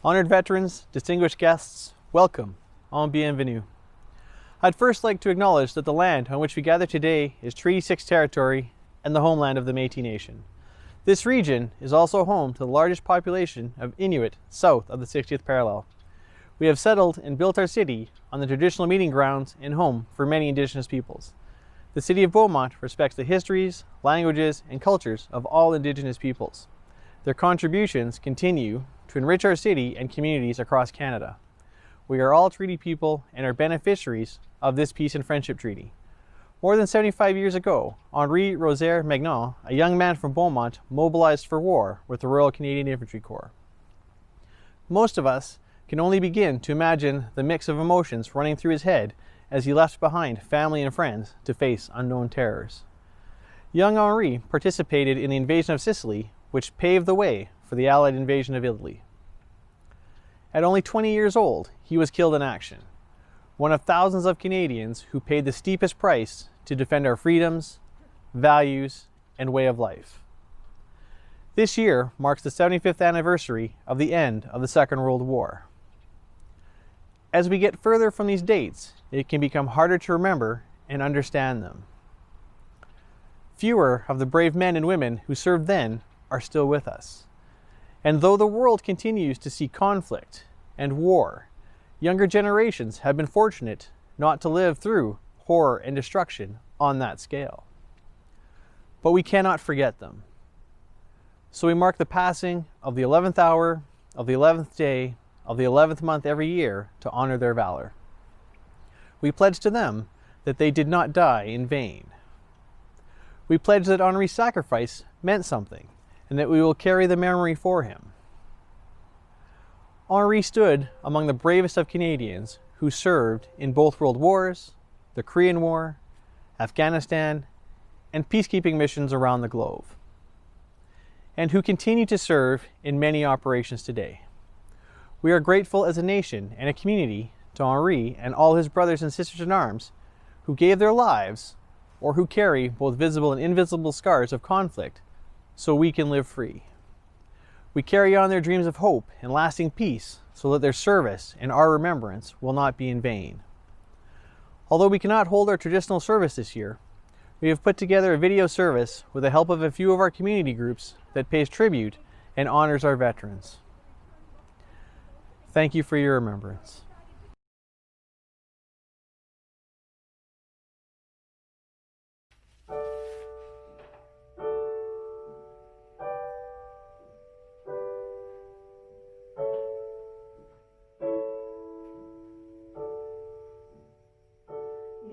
Honored veterans, distinguished guests, welcome, en bienvenue. I'd first like to acknowledge that the land on which we gather today is Treaty 6 territory and the homeland of the Métis Nation. This region is also home to the largest population of Inuit south of the 60th parallel. We have settled and built our city on the traditional meeting grounds and home for many Indigenous peoples. The city of Beaumont respects the histories, languages, and cultures of all Indigenous peoples. Their contributions continue to enrich our city and communities across Canada. We are all treaty people and are beneficiaries of this peace and friendship treaty. More than 75 years ago, Henri Rosaire Magnan, a young man from Beaumont, mobilized for war with the Royal Canadian Infantry Corps. Most of us can only begin to imagine the mix of emotions running through his head as he left behind family and friends to face unknown terrors. Young Henri participated in the invasion of Sicily, which paved the way for the Allied invasion of Italy. At only 20 years old, he was killed in action, one of thousands of Canadians who paid the steepest price to defend our freedoms, values, and way of life. This year marks the 75th anniversary of the end of the Second World War. As we get further from these dates, it can become harder to remember and understand them. Fewer of the brave men and women who served then are still with us. And though the world continues to see conflict and war, younger generations have been fortunate not to live through horror and destruction on that scale. But we cannot forget them. So we mark the passing of the 11th hour of the 11th day of the 11th month every year to honor their valor. We pledge to them that they did not die in vain. We pledge that Henri's sacrifice meant something, and that we will carry the memory for him. Henri stood among the bravest of Canadians who served in both World Wars, the Korean War, Afghanistan, and peacekeeping missions around the globe, and who continue to serve in many operations today. We are grateful as a nation and a community to Henri and all his brothers and sisters in arms who gave their lives or who carry both visible and invisible scars of conflict so we can live free. We carry on their dreams of hope and lasting peace so that their service and our remembrance will not be in vain. Although we cannot hold our traditional service this year, we have put together a video service with the help of a few of our community groups that pays tribute and honors our veterans. Thank you for your remembrance.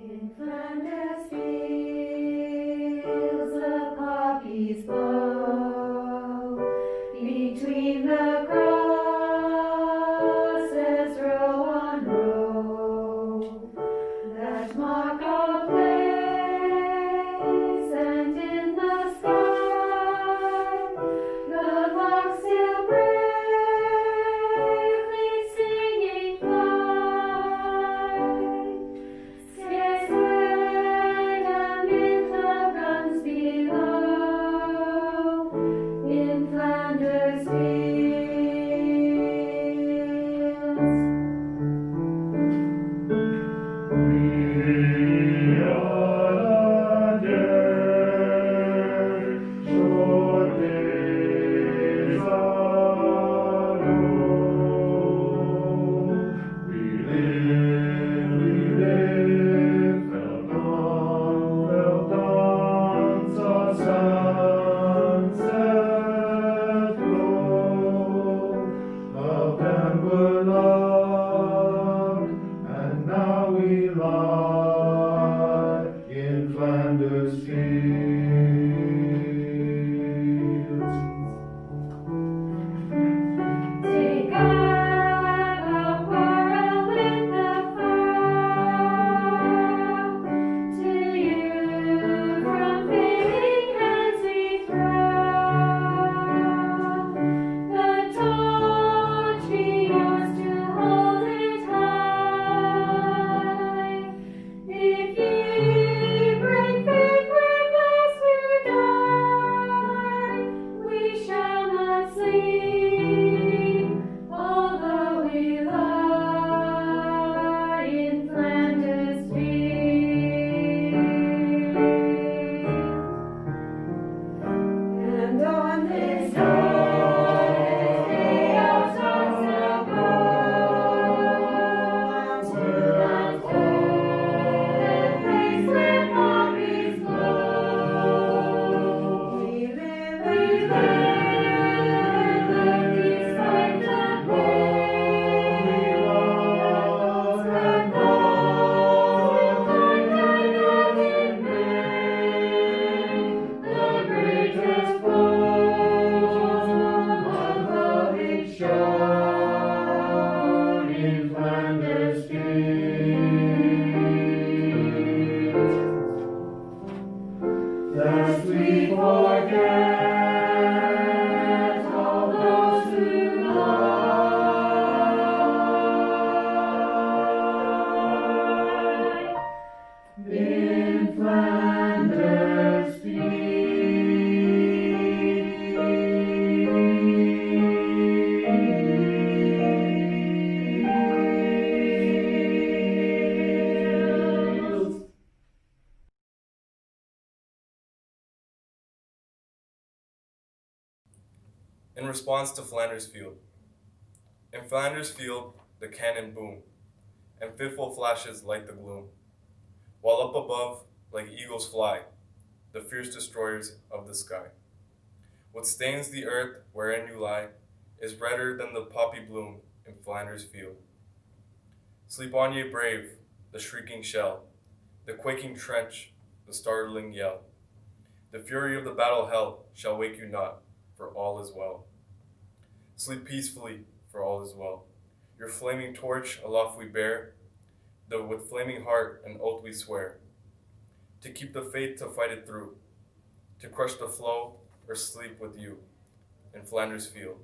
In Flanders fields the poppies blow, between the crosses row In response to Flanders Field. In Flanders Field, the cannon boom, and fitful flashes light the gloom, while up above, like eagles fly, the fierce destroyers of the sky. What stains the earth wherein you lie is redder than the poppy bloom in Flanders Field. Sleep on ye brave, the shrieking shell, the quaking trench, the startling yell. The fury of the battle hell shall wake you not, for all is well. Sleep peacefully, for all is well. Your flaming torch aloft we bear, though with flaming heart an oath we swear, to keep the faith to fight it through, to crush the flow or sleep with you in Flanders Field.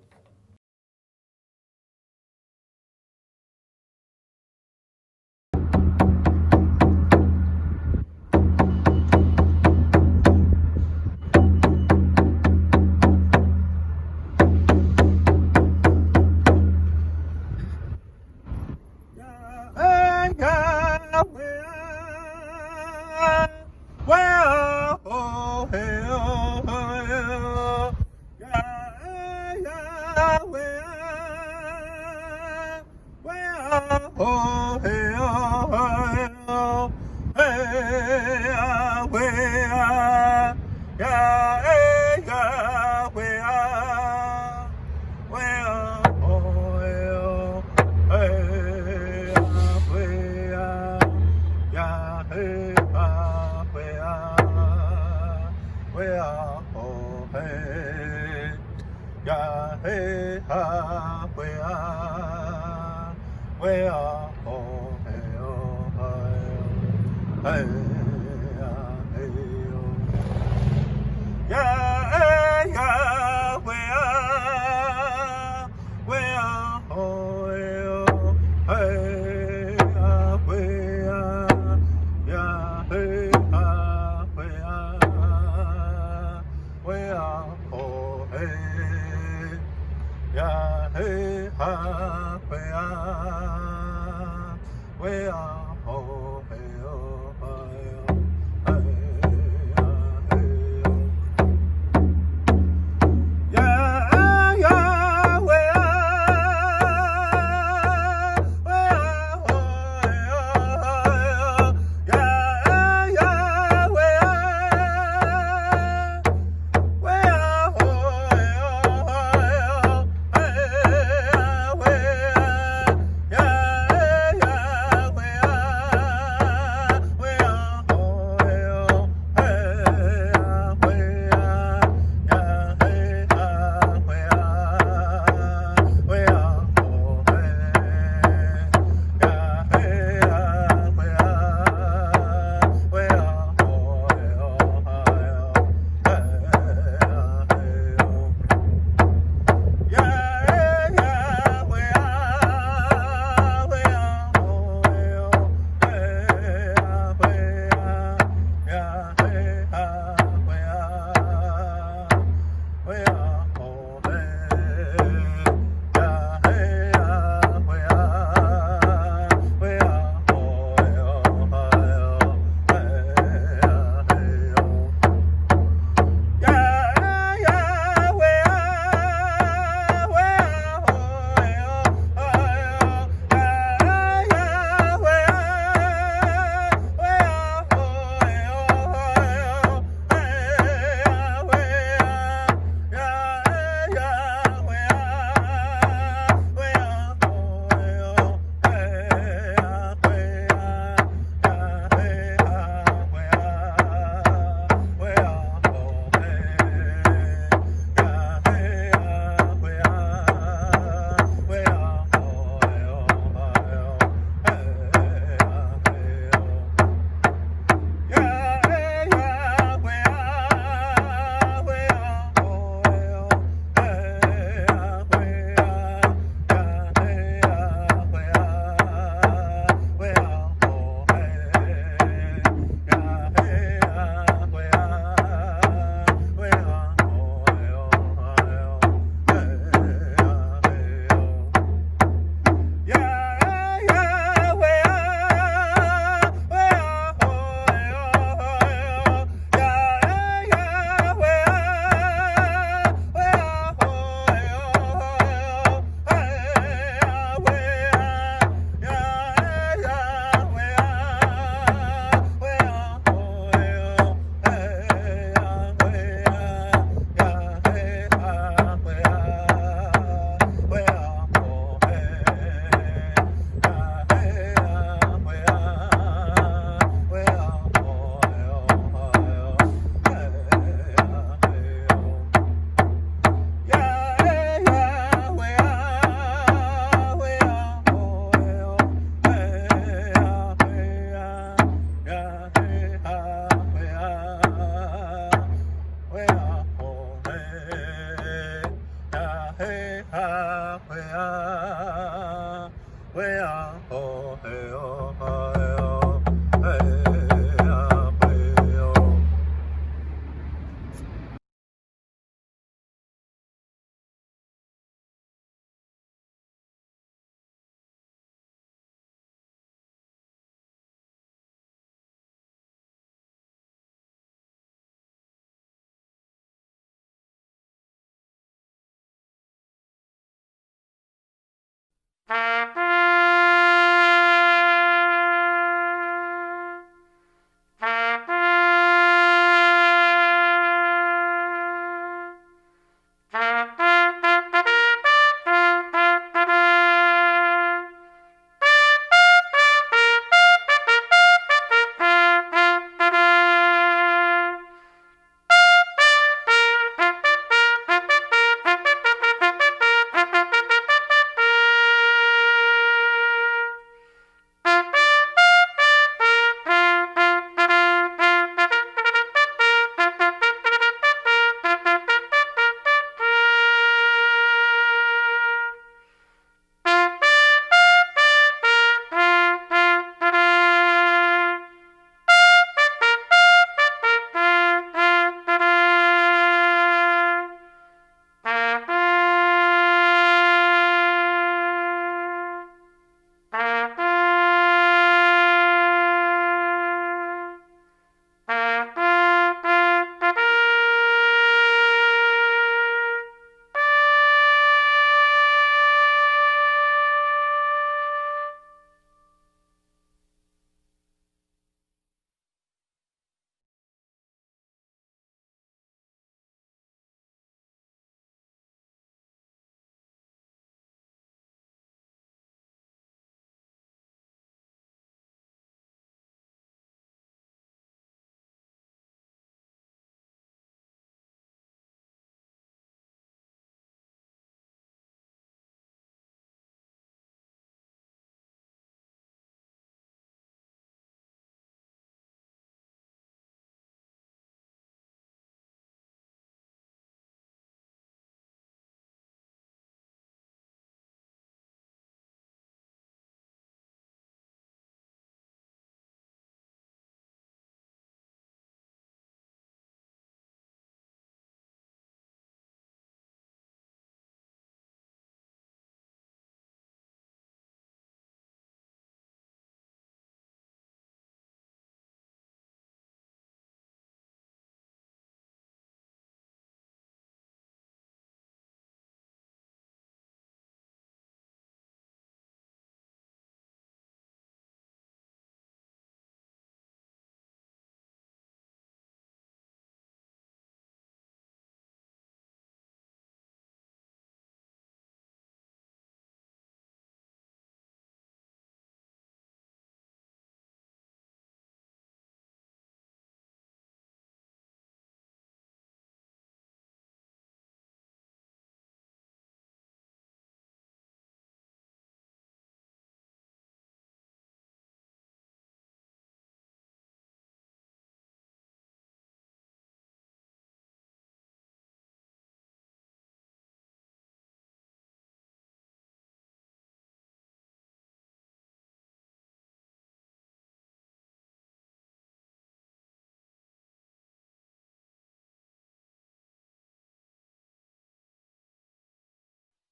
Thank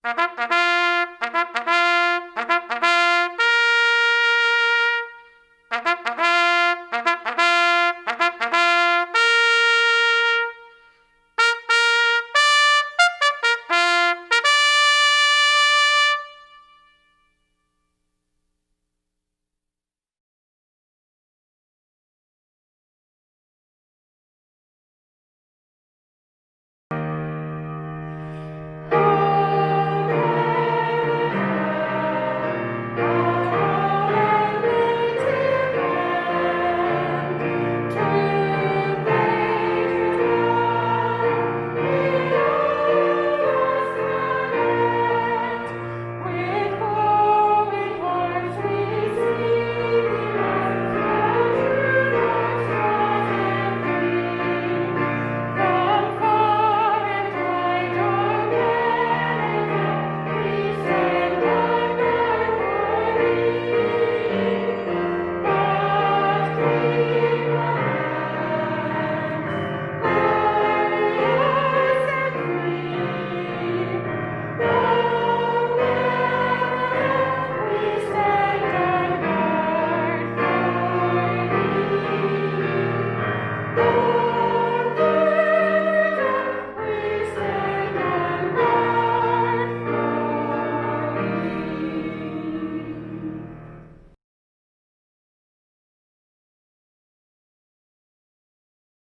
you.